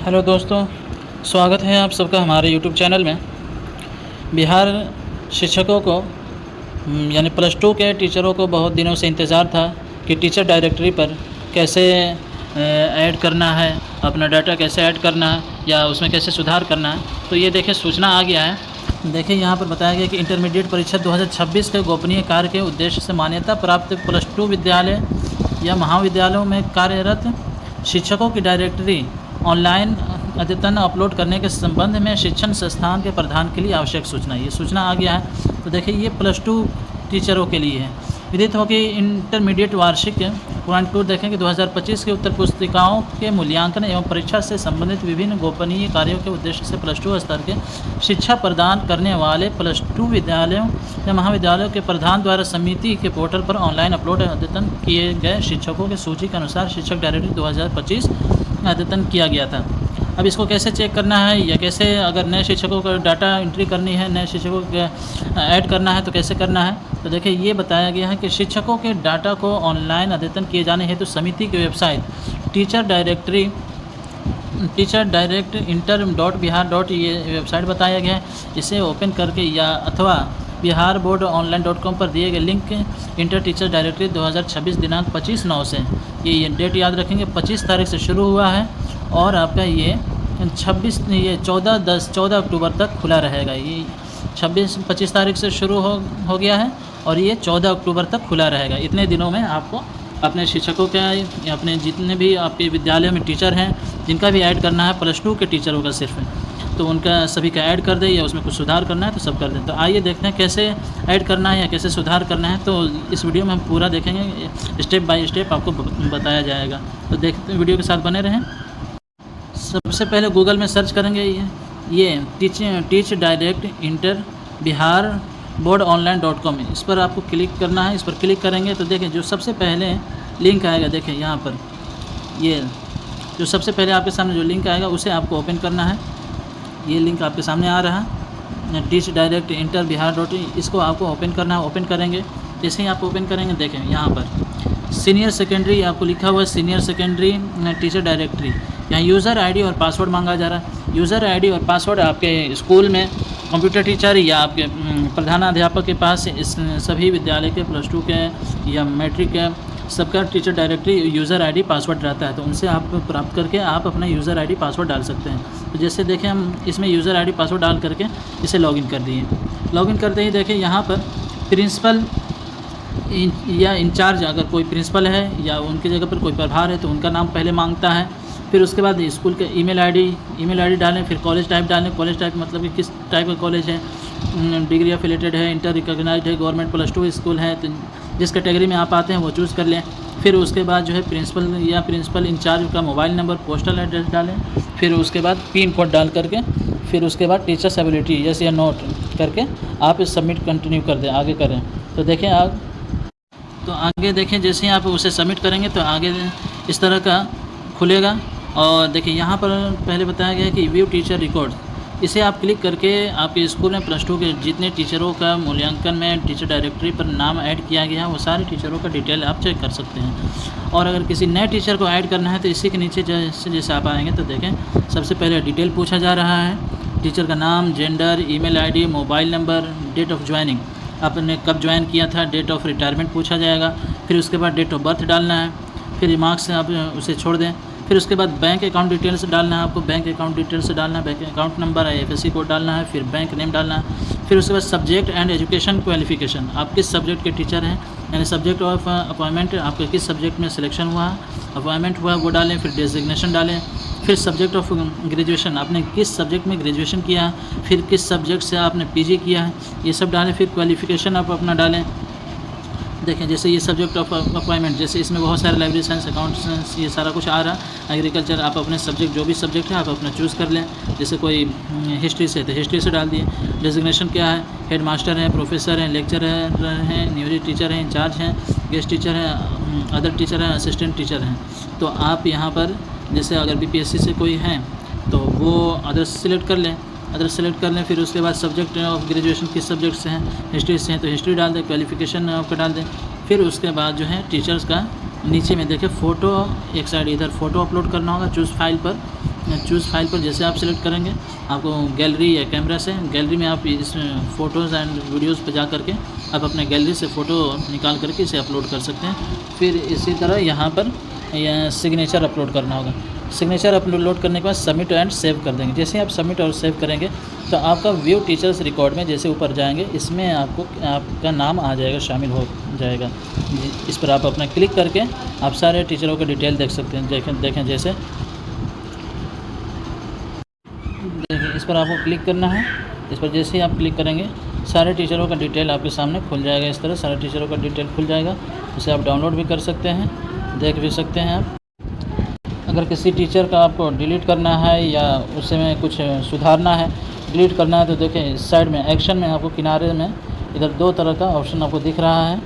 Hello दोस्तों, स्वागत है आप सबका हमारे यूट्यूब चैनल में। बिहार शिक्षकों को यानी प्लस टू के टीचरों को बहुत दिनों से इंतज़ार था कि टीचर डायरेक्टरी पर कैसे ऐड करना है, अपना डाटा कैसे ऐड करना है या उसमें कैसे सुधार करना है। तो ये देखिए सूचना आ गया है। देखिए यहाँ पर बताया गया कि इंटरमीडिएट परीक्षा 2026 के गोपनीय कार्य के उद्देश्य से मान्यता प्राप्त प्लस टू विद्यालय या महाविद्यालयों में कार्यरत शिक्षकों की डायरेक्टरी ऑनलाइन अद्यतन अपलोड करने के संबंध में शिक्षण संस्थान के प्रधान के लिए आवश्यक सूचना। ये सूचना आ गया है। तो देखिए ये प्लस टू टीचरों के लिए है। विदित हो कि इंटरमीडिएट वार्षिक पॉइंट 2 देखें कि 2025 की उत्तर पुस्तिकाओं के मूल्यांकन एवं परीक्षा से संबंधित विभिन्न गोपनीय कार्यों के उद्देश्य से प्लस टू स्तर के शिक्षा प्रदान करने वाले प्लस टू विद्यालयों या महाविद्यालयों के प्रधान द्वारा समिति के पोर्टल पर ऑनलाइन अपलोड अद्यतन किए गए शिक्षकों की सूची के अनुसार शिक्षक डायरेक्टरी 2025 अद्यतन किया गया था। अब इसको कैसे चेक करना है या कैसे अगर नए शिक्षकों का डाटा एंट्री करनी है, नए शिक्षकों को ऐड करना है तो कैसे करना है। तो देखिए ये बताया गया है कि शिक्षकों के डाटा को ऑनलाइन अद्यतन किए जाने हेतु समिति की website teacher direct inter .bihar. ये वेबसाइट बताया गया है। इसे ओपन करके या अथवा biharboardonline.com पर दिए गए लिंक इंटर टीचर डायरेक्टरी 2026 दिनांक 25/9 से ये डेट याद रखेंगे 25 तारीख से शुरू हुआ है और आपका ये 14 अक्टूबर तक खुला रहेगा। ये 25 तारीख से शुरू हो गया है और ये 14 अक्टूबर तक खुला रहेगा। इतने दिनों में आपको अपने शिक्षकों का या अपने जितने भी आपके विद्यालय में टीचर हैं जिनका भी ऐड करना है प्लस टू के टीचरों का सिर्फ, तो उनका सभी का ऐड कर दें या उसमें कुछ सुधार करना है तो सब कर दें। तो आइए देखते हैं कैसे ऐड करना है या कैसे सुधार करना है। तो इस वीडियो में हम पूरा देखेंगे, स्टेप बाय स्टेप आपको बताया जाएगा। तो देखते वीडियो के साथ बने रहें। सबसे पहले गूगल में सर्च करेंगे ये टीच डायरेक्ट इंटर biharboardonline.com इस पर आपको क्लिक करना है। इस पर क्लिक करेंगे तो देखें जो सबसे पहले लिंक आएगा, देखें यहाँ पर ये जो सबसे पहले आपके सामने जो लिंक आएगा उसे आपको ओपन करना है। ये लिंक आपके सामने आ रहा है टीच डायरेक्ट इंटर .bihar. इसको आपको ओपन करना है। ओपन करेंगे, जैसे ही आप ओपन करेंगे देखें यहाँ पर सीनियर सेकेंडरी आपको लिखा हुआ है, सीनियर सेकेंडरी टीचर डायरेक्टरी। यहाँ यूज़र आईडी और पासवर्ड मांगा जा रहा है। यूज़र आईडी और पासवर्ड आपके स्कूल में कंप्यूटर टीचर या आपके प्रधानाध्यापक के पास इस सभी विद्यालय के प्लस टू के या मैट्रिक के सबका teacher directory user ID password रहता है। तो उनसे आप प्राप्त करके आप अपना यूज़र आईडी पासवर्ड डाल सकते हैं। तो जैसे देखें हम इसमें यूज़र आईडी पासवर्ड डाल करके इसे लॉगिन कर दिए। लॉगिन करते ही देखें यहाँ पर प्रिंसिपल या इंचार्ज, अगर कोई प्रिंसिपल है या उनकी जगह पर कोई प्रभार है तो उनका नाम पहले मांगता है। फिर उसके बाद स्कूल के ईमेल आईडी डालें। फिर कॉलेज टाइप डालें। कॉलेज टाइप मतलब कि किस टाइप का कॉलेज है, डिग्री एफिलेटेड है, इंटर रिकॉग्नाइज्ड है, गवर्नमेंट प्लस टू स्कूल है, तो जिस कैटेगरी में आप आते हैं वो चूज़ कर लें। फिर उसके बाद जो है प्रिंसिपल इंचार्ज का मोबाइल नंबर, पोस्टल एड्रेस डालें। फिर उसके बाद पिन कोड डाल करके फिर उसके बाद टीचर्स एबिलिटी यस या नोट करके आप सबमिट कंटिन्यू कर दें, आगे करें। तो देखें आप तो आगे देखें जैसे ही आप उसे सबमिट करेंगे तो आगे इस तरह का खुलेगा। और देखिए यहाँ पर पहले बताया गया है कि व्यू टीचर रिकॉर्ड, इसे आप क्लिक करके आपके स्कूल में प्लस टू के जितने टीचरों का मूल्यांकन में टीचर डायरेक्टरी पर नाम ऐड किया गया है वो सारे टीचरों का डिटेल आप चेक कर सकते हैं। और अगर किसी नए टीचर को ऐड करना है तो इसी के नीचे जैसे आप आएंगे तो देखें सबसे पहले डिटेल पूछा जा रहा है, टीचर का नाम, gender, email ID, mobile number, date of joining, आपने कब ज्वाइन किया था, डेट ऑफ रिटायरमेंट पूछा जाएगा। फिर उसके बाद डेट ऑफ बर्थ डालना है। फिर रिमार्क्स आप उसे छोड़ दें। फिर उसके बाद बैंक अकाउंट डिटेल्स डालना है, आपको बैंक अकाउंट डिटेल्स डालना है, bank account number, IFSC code डालना है, फिर बैंक नेम डालना है। फिर उसके बाद सब्जेक्ट एंड एजुकेशन क्वालिफिकेशन, आप किस सब्जेक्ट के टीचर हैं, यानी सब्जेक्ट ऑफ अपॉइंटमेंट आपका किस सब्जेक्ट में सिलेक्शन हुआ, अपॉइंटमेंट हुआ वो डालें। फिर डेजिग्नेशन डालें। फिर सब्जेक्ट ऑफ ग्रेजुएशन, आपने किस सब्जेक्ट में ग्रेजुएशन किया है, फिर किस सब्जेक्ट से आपने PG किया है, ये सब डालें। फिर क्वालिफिकेशन आप अपना डालें। देखें जैसे ये सब्जेक्ट ऑफ अपॉइंटमेंट, जैसे इसमें बहुत सारे लाइब्रेरी साइंस, अकाउंट साइंस, ये सारा कुछ आ रहा है। एग्रीकल्चर, आप अपने सब्जेक्ट जो भी सब्जेक्ट है आप अपना चूज़ कर लें। जैसे कोई हिस्ट्री से तो हिस्ट्री से डाल दिए। डेजिग्नेशन क्या है, हेड मास्टर हैं, प्रोफेसर हैं, लेक्चरर हैं, नियोजित टीचर हैं, इंचार्ज हैं, गेस्ट टीचर हैं, अदर टीचर हैं, असिस्टेंट टीचर हैं। तो आप यहाँ पर जैसे अगर BPSC से कोई हैं तो वो अदर सेलेक्ट कर लें, फिर उसके बाद सब्जेक्ट ऑफ ग्रेजुएशन किस सब्जेक्ट से हैं, हिस्ट्री से हैं तो हिस्ट्री डाल दें, क्वालिफिकेशन आपका डाल दें। फिर उसके बाद जो है टीचर्स का नीचे में देखें फ़ोटो, एक साइड इधर फ़ोटो अपलोड करना होगा, चूज़ फाइल पर चूज़ फाइल पर जैसे आप सेलेक्ट करेंगे, आपको गैलरी या कैमरा से, गैलरी में आप इस फ़ोटोज़ एंड वीडियोज़ पे जा करके आप अपने गैलरी से फ़ोटो निकाल करके इसे अपलोड कर सकते हैं। फिर इसी तरह यहाँ पर सिग्नेचर अपलोड करना होगा। सिग्नेचर अपलोड करने के बाद सबमिट एंड सेव कर देंगे। जैसे आप सबमिट और सेव करेंगे तो आपका व्यू टीचर्स रिकॉर्ड में जैसे ऊपर जाएंगे, इसमें आपका नाम आ जाएगा, शामिल हो जाएगा। इस पर आप अपना क्लिक करके आप सारे टीचरों का डिटेल देख सकते हैं। देखें जैसे देखें इस पर आपको क्लिक करना है। इस पर जैसे ही आप क्लिक करेंगे सारे टीचरों का डिटेल आपके सामने खुल जाएगा। इस तरह सारे टीचरों का डिटेल खुल जाएगा। उसे आप डाउनलोड भी कर सकते हैं, देख भी सकते हैं आप। अगर किसी टीचर का आपको डिलीट करना है या उसमें कुछ सुधारना है, डिलीट करना है, तो देखें इस साइड में एक्शन में आपको किनारे में इधर 2 तरह का ऑप्शन आपको दिख रहा है।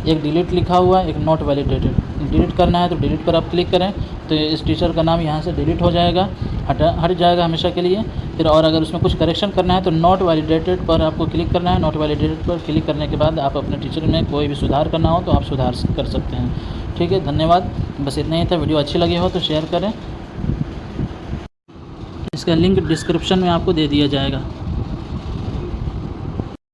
एक डिलीट लिखा हुआ है, एक नॉट वैलिडेटेड। डिलीट करना है तो डिलीट पर आप क्लिक करें तो इस टीचर का नाम यहाँ से डिलीट हो जाएगा, हट जाएगा हमेशा के लिए। फिर और अगर उसमें कुछ करेक्शन करना है तो नॉट वैलिडेटेड पर आपको क्लिक करना है। नॉट वैलिडेटेड पर क्लिक करने के बाद आप अपने टीचर में कोई भी सुधार करना हो तो आप सुधार कर सकते हैं। ठीक है, धन्यवाद। बस इतना ही था। वीडियो अच्छी लगी हो तो शेयर करें। इसका लिंक डिस्क्रिप्शन में आपको दे दिया जाएगा।